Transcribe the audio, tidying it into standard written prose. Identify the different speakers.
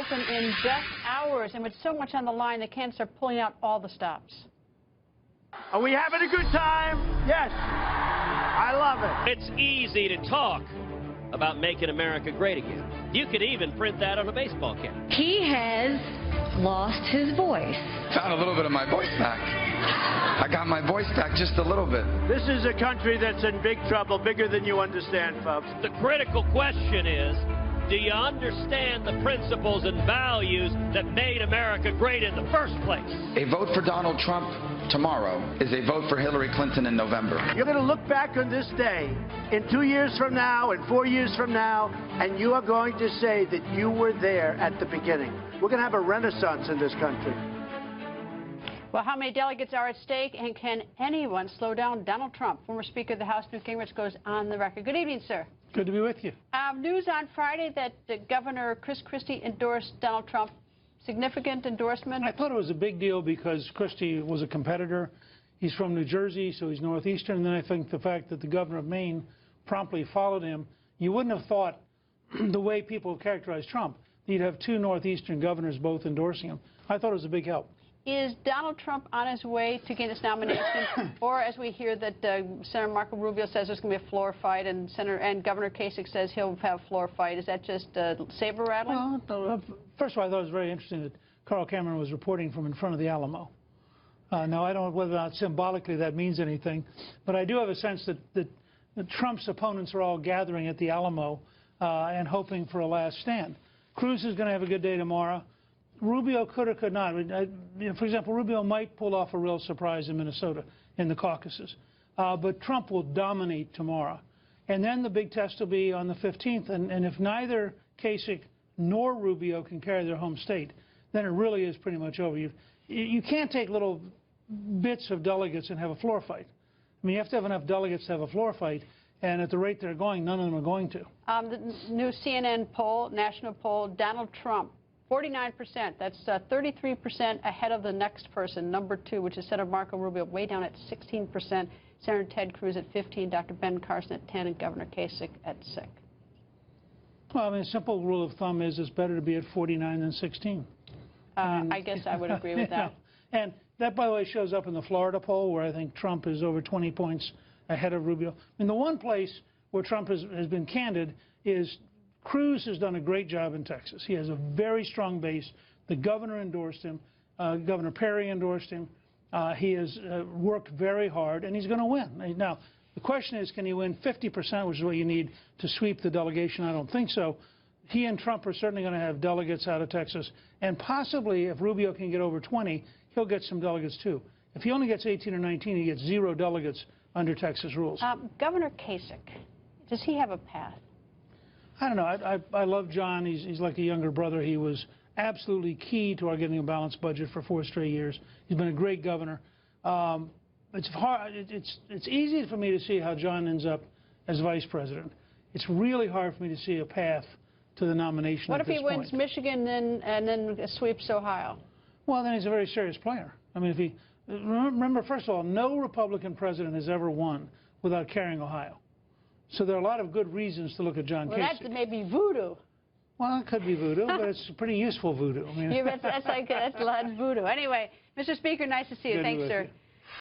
Speaker 1: open in just hours, and with so much on the line, the candidates are pulling out all the stops.
Speaker 2: Are we having a good time? Yes. I love it.
Speaker 3: It's easy to talk about making America great again. You could even print that on a baseball cap.
Speaker 4: He has lost his voice.
Speaker 5: Found a little bit of my voice back. I got my voice back just a little bit.
Speaker 2: This is a country that's in big trouble, bigger than you understand, folks.
Speaker 3: The critical question is, do you understand the principles and values that made America great in the first place?
Speaker 5: A vote for Donald Trump tomorrow is a vote for Hillary Clinton in November.
Speaker 2: You're going to look back on this day in 2 years from now and 4 years from now, and you are going to say that you were there at the beginning. We're going to have a renaissance in this country.
Speaker 1: Well, how many delegates are at stake, and can anyone slow down Donald Trump? Former Speaker of the House, Newt Gingrich, goes on the record. Good evening, sir.
Speaker 6: Good to be with you.
Speaker 1: News on Friday that Governor Chris Christie endorsed Donald Trump. Significant endorsement?
Speaker 6: I thought it was a big deal because Christie was a competitor. He's from New Jersey, so he's Northeastern. And then I think the fact that the governor of Maine promptly followed him, you wouldn't have thought the way people characterize Trump, you'd have two Northeastern governors both endorsing him. I thought it was a big help.
Speaker 1: Is Donald Trump on his way to get his nomination? Or, as we hear that Senator Marco Rubio says there's going to be a floor fight, and Governor Kasich says he'll have a floor fight. Is that just saber rattling?
Speaker 6: Well, first of all, I thought it was very interesting that Carl Cameron was reporting from in front of the Alamo. Now, I don't know whether or not symbolically that means anything, but I do have a sense that Trump's opponents are all gathering at the Alamo and hoping for a last stand. Cruz is going to have a good day tomorrow. Rubio could or could not. For example, Rubio might pull off a real surprise in Minnesota in the caucuses. But Trump will dominate tomorrow. And then the big test will be on the 15th. And if neither Kasich nor Rubio can carry their home state, then it really is pretty much over. You can't take little bits of delegates and have a floor fight. I mean, you have to have enough delegates to have a floor fight. And at the rate they're going, none of them are going to.
Speaker 1: The new CNN poll, national poll, Donald Trump, 49%. That's 33% ahead of the next person, number 2, which is Senator Marco Rubio, way down at 16%. Senator Ted Cruz at 15%, Dr. Ben Carson at 10%, and Governor Kasich at 6%.
Speaker 6: Well, I mean, a simple rule of thumb is it's better to be at 49 than 16.
Speaker 1: I guess I would agree with that.
Speaker 6: And that, by the way, shows up in the Florida poll, where I think Trump is over 20 points ahead of Rubio. And the one place where Trump has been candid is Cruz has done a great job in Texas. He has a very strong base. The governor endorsed him. Governor Perry endorsed him. He has worked very hard, and he's going to win. Now, the question is, can he win 50%, which is what you need to sweep the delegation? I don't think so. He and Trump are certainly going to have delegates out of Texas. And possibly, if Rubio can get over 20, he'll get some delegates, too. If he only gets 18 or 19, he gets 0 delegates under Texas rules.
Speaker 1: Governor Kasich, does he have a path?
Speaker 6: I don't know. I love John. He's like a younger brother. He was absolutely key to our getting a balanced budget for 4 straight years. He's been a great governor. It's hard. It's easy for me to see how John ends up as vice president. It's really hard for me to see a path to the nomination.
Speaker 1: What if he wins Michigan and then sweeps Ohio?
Speaker 6: Well, then he's a very serious player. I mean, if he remember, first of all, no Republican president has ever won without carrying Ohio. So there are a lot of good reasons to look at John Kasich.
Speaker 1: Well, that may be voodoo.
Speaker 6: Well, it could be voodoo, but it's pretty useful voodoo. I mean,
Speaker 1: that's a lot of voodoo. Anyway, Mr. Speaker, nice to see you. Thanks, sir.